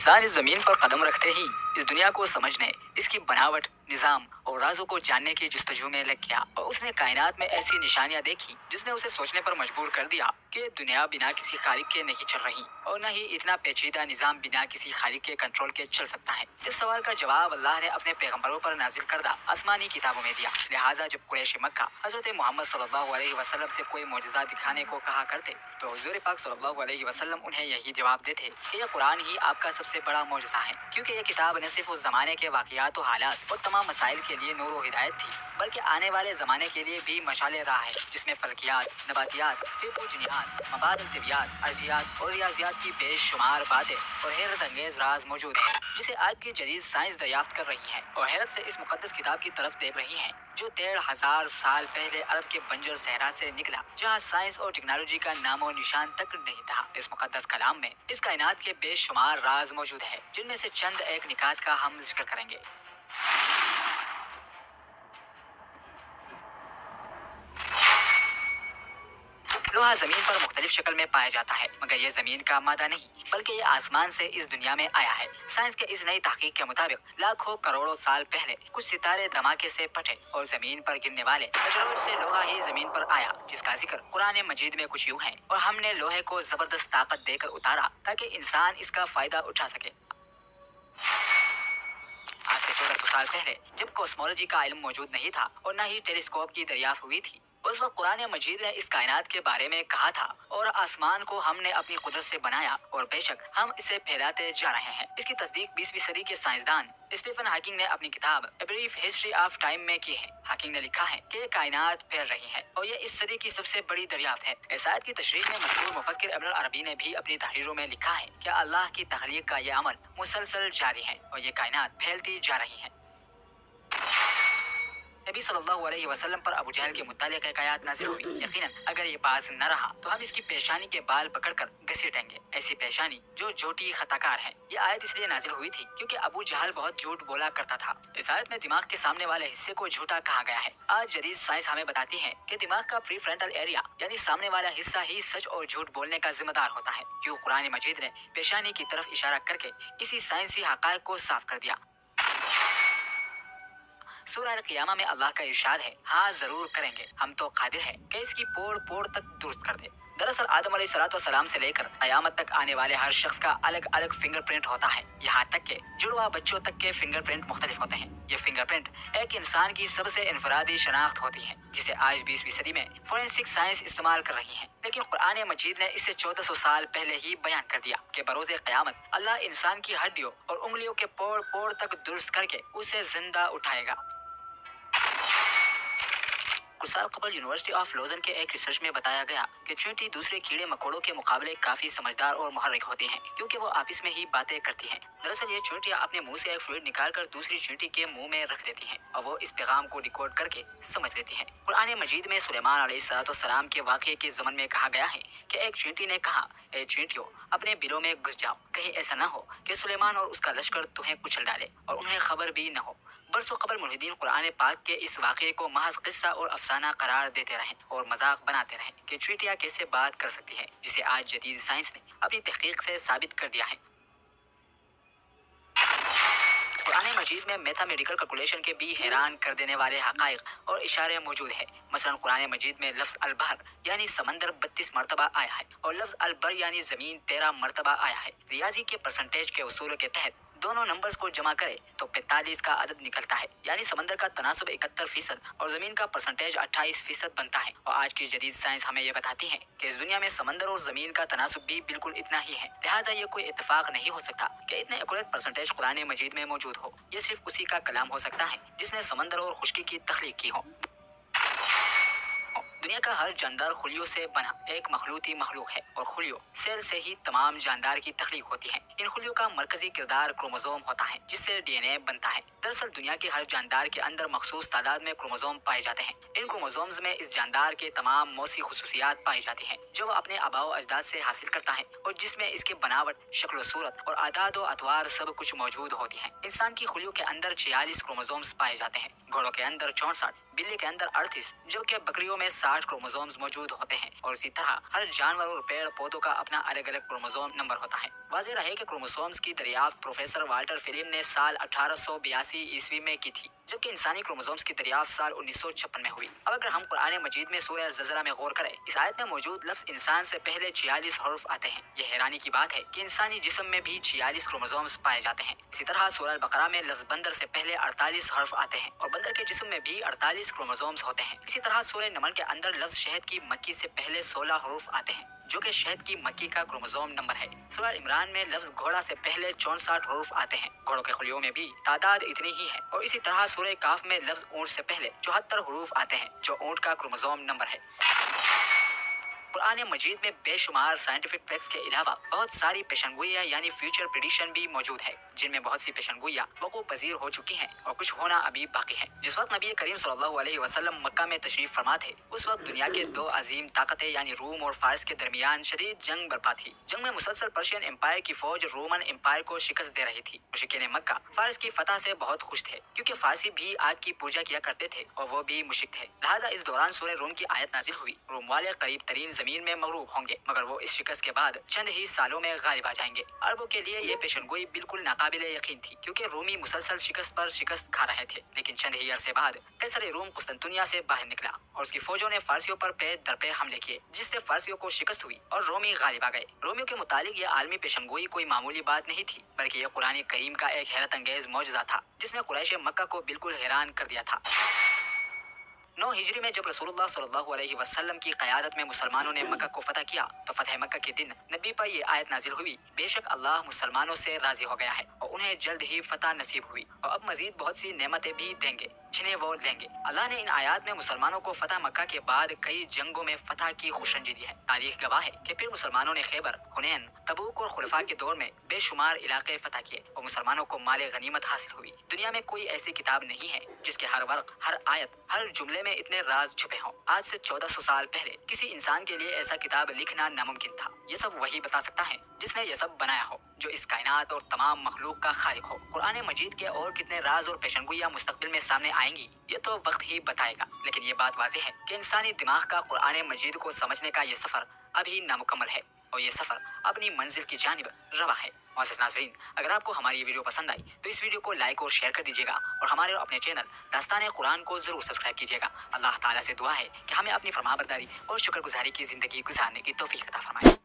इंसान इस जमीन पर कदम रखते ही इस दुनिया को समझने, इसकी बनावट, निजाम और राजों को जानने की जुस्तजू में लग गया और उसने कायनात में ऐसी निशानियां देखी जिसने उसे सोचने पर मजबूर कर दिया कि दुनिया बिना किसी खालिक के नहीं चल रही और न ही इतना पेचीदा निजाम बिना किसी खालिक के कंट्रोल के चल सकता है। इस सवाल का जवाब अल्लाह ने अपने पैगंबरों पर नाजिल करदा आसमानी किताबों में दिया। लिहाजा जब कुरैश मक्का हजरत मोहम्मद सल्लल्लाहु अलैहि वसल्लम से कोई मौजज़ा दिखाने को कहा करते तो हुजूर पाक सल्लल्लाहु अलैहि वसल्लम उन्हें यही जवाब देते कि यह कुरान ही आपका सबसे बड़ा मौजज़ा है, क्योंकि यह किताब न सिर्फ उस जमाने के वाक़ियात और हालात और तमाम मसाइल के लिए नूर और हिदायत थी, बल्कि आने वाले ज़माने के लिए भी मशाले राह है, जिसमें फल्कियात, नबातियात, फिक़्ह-उ-जुनियात, मबाद-उल-तिबियात, अर्ज़ियात और रियाज़ियात की बेशुमार बातें और हैरत अंगेज़ राज मौजूद हैं, जिसे आज की जदीद साइंस दरियाफ्त कर रही है और हैरत से इस मुक़द्दस किताब की तरफ देख रही है जो 1,500 साल पहले अरब के बंजर सहरा से निकला, जहाँ साइंस और टेक्नोलॉजी का नामो निशान तक नहीं था। इस मुक़द्दस कलाम में इस कायनात के बेशुमार राज मौजूद है, जिनमें से चंद एक निकात का हम जिक्र करेंगे। लोहा जमीन पर मुख्तलिफ शक्ल में पाया जाता है, मगर ये जमीन का मादा नहीं बल्कि ये आसमान से इस दुनिया में आया है। साइंस के इस नई तहकीक के मुताबिक लाखों करोड़ों साल पहले कुछ सितारे धमाके से फटे और जमीन पर गिरने वाले मेटेरियल से लोहा ही जमीन पर आया, जिसका जिक्र कुरान मजीद में कुछ यूं है, और हमने लोहे को जबरदस्त ताकत देकर उतारा ताकि इंसान इसका फायदा उठा सके। आज से 1400 साल पहले जब कॉस्मोलॉजी का इल्म मौजूद नहीं था और न ही टेलीस्कोप की दरियाफ्त हुई थी, उस वक्त कुरान मजीद ने इस कायनात के बारे में कहा था और आसमान को हमने अपनी कुदरत से बनाया और बेशक हम इसे फैलाते जा रहे हैं। इसकी तस्दीक 20वीं सदी के साइंसदान स्टीफन हॉकिंग ने अपनी किताब a brief history of time में की है। हॉकिंग ने लिखा है कि कायनात फैल रही है और ये इस सदी की सबसे बड़ी दरियाफ्त है। इस आयत की तशरीह में मशहूर मुफक्किर इब्न अरबी ने भी अपनी तहरीरों में लिखा है कि अल्लाह की तख्लीक का ये अमल मुसलसल जारी है और ये कायनात फैलती जा रही है। नबी सल्लल्लाहु अलैहि वसल्लम पर अबू जहल के मुतालिक एक आयत नाज़िल हुई। यकीनन अगर ये बाज न रहा तो हम इसकी पेशानी के बाल पकड़कर घसीटेंगे, ऐसी पेशानी जो झूठी खताकार है। ये आयत इसलिए नाज़िल हुई थी क्योंकि अबू जहल बहुत झूठ बोला करता था। इस आयत में दिमाग के सामने वाले हिस्से को झूठा कहा गया है। आज जदीद साइंस हमें बताती है कि दिमाग का प्री फ्रंटल एरिया यानी सामने वाला हिस्सा ही सच और झूठ बोलने का जिम्मेदार होता है। क्यों कुरान मजीद ने पेशानी की तरफ इशारा करके इसी साइंसी हक़ाइक़ को साफ कर दिया। सूरह अल-क़ियामा में अल्लाह का इरशाद है, हाँ जरूर करेंगे, हम तो कादिर है कि इसकी पोड़ पोड़ तक दुरुस्त कर दे। दरअसल आदम अलैहिस्सलाम से लेकर क़यामत तक आने वाले हर शख्स का अलग अलग फिंगरप्रिंट होता है। यहाँ तक के जुड़वा बच्चों तक के फिंगरप्रिंट मुख्तलिफ होते हैं। ये फिंगरप्रिंट एक इंसान की सबसे इनफरादी शनाख्त होती है, जिसे आज 20वीं सदी में फोरेंसिक साइंस इस्तेमाल कर रही है। लेकिन कुरान मजीद ने इसे 1400 साल पहले ही बयान कर दिया कि बरोज़े क़यामत अल्लाह इंसान की हड्डियों और उंगलियों के पोड़ पोड़ तक दुरुस्त करके उसे जिंदा उठाएगा। कुछ साल कबल यूनिवर्सिटी ऑफ लॉजन के एक रिसर्च में बताया गया कि चींटी दूसरे कीड़े मकोड़ों के मुकाबले काफी समझदार और मुहर्रिक होती हैं, क्योंकि वो आपस में ही बातें करती हैं। दरअसल ये चींटियां अपने मुंह से एक फ्लूइड निकालकर दूसरी चींटी के मुंह में रख देती हैं और वो इस पैगाम को डिकोड करके समझ लेती हैं। कुरान मजीद में सुलेमान अलैहिस्सलाम के वाक़ये के ज़मन में कहा गया है कि एक चींटी ने कहा, ए चींटियों, अपने बिलों में घुस जाओ, कहीं ऐसा न हो कि सुलेमान और उसका लश्कर तुम्हें कुचल डाले और उन्हें खबर भी न हो। बरसों कबल मुल्हिदीन कुरान पाक के इस वाक़ये को महज किस्सा और अफसाना करार देते रहे और मजाक बनाते रहे कि चींटियां कैसे बात कर सकती है, जिसे आज जदीद साइंस ने अपनी तहकीक से साबित कर दिया है। कुरान मजीद में मैथमेटिकल कैलकुलेशन के भी हैरान कर देने वाले हक़ाइक़ और इशारे मौजूद है। मसलन कुरान मजीद में लफ्ज़ अल-बहर यानी समंदर 32 मरतबा आया है और लफ्ज़ अल-बर यानी ज़मीन 13 मरतबा आया है। रियाजी के परसेंटेज के उसूल के तहत दोनों नंबर्स को जमा करे तो 45 का अदद निकलता है, यानी समंदर का तनासब 71% और जमीन का परसेंटेज 28% बनता है। और आज की जदीद साइंस हमें ये बताती है कि इस दुनिया में समंदर और जमीन का तनासब भी बिल्कुल इतना ही है। लिहाजा ये कोई इत्तेफाक नहीं हो सकता कि इतने एक्यूरेट परसेंटेज कुरान मजीद में मौजूद हो। ये सिर्फ उसी का कलाम हो सकता है जिसने समंदर और खुश्की की तख्लीक की हो। दुनिया का हर जानदार खुलियों से बना एक मखलूती मखलूक है और खुलियों सेल से ही तमाम जानदार की तख्लीक होती है। इन खुलियों का मरकजी किरदार क्रोमोसोम होता है, जिससे डीएनए बनता है। दरअसल दुनिया के हर जानदार के अंदर मखसूस तादाद में क्रोमोसोम पाए जाते हैं। इन क्रोमोसोम्स में इस जानदार के तमाम मौसी खुसूसियात पाई जाती हैं जो वह अपने आबाओ अजदाद से हासिल करता है और जिसमें इसके बनावट, शक्ल सूरत और आदाद व अतवार सब कुछ मौजूद होती है। इंसान की खुलियों के अंदर 46 क्रोमोसोम्स पाए जाते हैं, घोड़ों के अंदर 64, बिल्ली के अंदर 38 जबकि बकरियों में 60 क्रोमोसोम्स मौजूद होते हैं और इसी तरह हर जानवर और पेड़ पौधों का अपना अलग अलग क्रोमोसोम नंबर होता है। वाज़ेह रहे कि क्रोमोसोम्स की दरियाफ्त प्रोफेसर वाल्टर फिलिप ने साल 1882 ईस्वी में की थी, जबकि इंसानी क्रोमोसोम्स की दरियाफ्त साल 1956 में हुई। अब अगर हम कुरान मजीद में सूरह अल-ज़लज़ला में गौर करें, इस आयत में मौजूद लफ्ज़ इंसान से पहले 46 हर्फ आते हैं। यह हैरानी की बात है कि इंसानी जिस्म में भी 46 क्रोमोसोम्स पाए जाते हैं। इसी तरह सूरह अल-बकरा में लफ्ज़ बंदर से पहले 48 हर्फ आते हैं और बंदर के जिस्म में भी 48 क्रोमोसोम्स होते हैं। इसी तरह सूरह नमल के अंदर लफ्ज़ शहद की मक्खी से पहले 16 हर्फ आते हैं, जो कि शहद की मक्खी का क्रोमोसोम नंबर है। सूरह इमरान में लफ्ज़ घोड़ा से पहले 64 हर्फ आते हैं। घोड़ों के खुलियों में भी तादाद इतनी ही है। और इसी तरह सूरह काफ में लफ्ज़ ऊंट से पहले 74 हरूफ आते हैं, जो ऊंट का क्रोमोसोम नंबर है। कुरान मजीद में बेशुमार साइंटिफिक फैक्ट्स के अलावा बहुत सारी पेशनगोइयाँ यानी फ्यूचर प्रेडिक्शन भी मौजूद है, जिनमें बहुत सी पेशनगोइयाँ वक़ूअ पज़ीर हो चुकी हैं और कुछ होना अभी बाकी है। जिस वक्त नबी करीम सल्लल्लाहु अलैहि वसल्लम मक्का में तशरीफ फरमा थे, उस वक्त दुनिया के दो अजीम ताकतें यानी रूम और फारस के दरमियान शदीद जंग बर्पा थी। जंग में मुसलसल पर्शियन एम्पायर की फौज रोमन एम्पायर को शिकस्त दे रही थी। मुशरिकीन मक्का फारस की फतह से बहुत खुश थे, क्योंकि फारसी भी आग की पूजा किया करते थे और वो भी मुशरिक थे। लिहाजा इस दौरान सूरह रूम की आयत नाजिल हुई, रोम वाले करीब तरीन जमीन में मगरूब होंगे, मगर वो इस शिकस्त के बाद चंद ही सालों में गालिब आ जाएंगे। अरबों के लिए ये पेशनगोई बिल्कुल नाकाबिले यकीन थी, क्योंकि रोमी मुसलसल शिकस्त पर शिकस्त खा रहे थे। लेकिन चंद ही अरसे बाद कैसर रोम कुस्तंतुनिया से बाहर निकला और उसकी फौजों ने फारसियों पर पे दर पे हमले किए, जिससे फारसियों को शिकस्त हुई और रोमी गालिब आ गए। रोमियों के मुतालिक ये आलमी पेशनगोई कोई मामूली बात नहीं थी, बल्कि ये कुरान करीम का एक हैरत अंगेज मौजज़ा था, जिसने कुरैश मक्का को बिल्कुल हैरान कर दिया था। 9 हिजरी में जब रसूलुल्लाह सल्लल्लाहु अलैहि वसल्लम की क़यादत में मुसलमानों ने मक्का को फतह किया, तो फतह मक्का के दिन नबी पर ये आयत नाजिल हुई, बेशक अल्लाह मुसलमानों से राजी हो गया है और उन्हें जल्द ही फतह नसीब हुई और अब मजीद बहुत सी नेमतें भी देंगे जिन्हें वो लेंगे। अल्लाह ने इन आयात में मुसलमानों को फतह मक्का के बाद कई जंगों में फतह की खुशंजी दी है। तारीख गवाह है कि फिर मुसलमानों ने खैबर, हुनैन, तबूक और खुलफा के दौर में बेशुमार इलाके फतह किए और मुसलमानों को माले गनीमत हासिल हुई। दुनिया में कोई ऐसी किताब नहीं है जिसके हर वर्क, हर आयत, हर जुमले में इतने राज छुपे हों। आज से 1400 साल पहले किसी इंसान के लिए ऐसा किताब लिखना नामुमकिन था। ये सब वही बता सकता है जिसने ये सब बनाया हो, जो इस कायनात और तमाम मखलूक का खालिक हो। कुरान मजीद के और कितने राज और पेशनगोइयाँ मुस्तकबिल में सामने आएंगी, ये तो वक्त ही बताएगा। लेकिन ये बात वाज़ेह है कि इंसानी दिमाग का कुरान मजीद को समझने का ये सफ़र अभी नामुकम्मल है और ये सफ़र अपनी मंजिल की जानिब रवा है। मोअज़्ज़िज़ नाज़रीन, अगर आपको हमारी ये वीडियो पसंद आई तो इस वीडियो को लाइक और शेयर कर दीजिएगा और हमारे और अपने चैनल दास्तान कुरान को ज़रूर सब्सक्राइब कीजिएगा। अल्लाह ताला से दुआ है कि हमें अपनी फरमाबरदारी और शुक्रगुजारी की ज़िंदगी गुजारने की तौफीक अता फरमाए।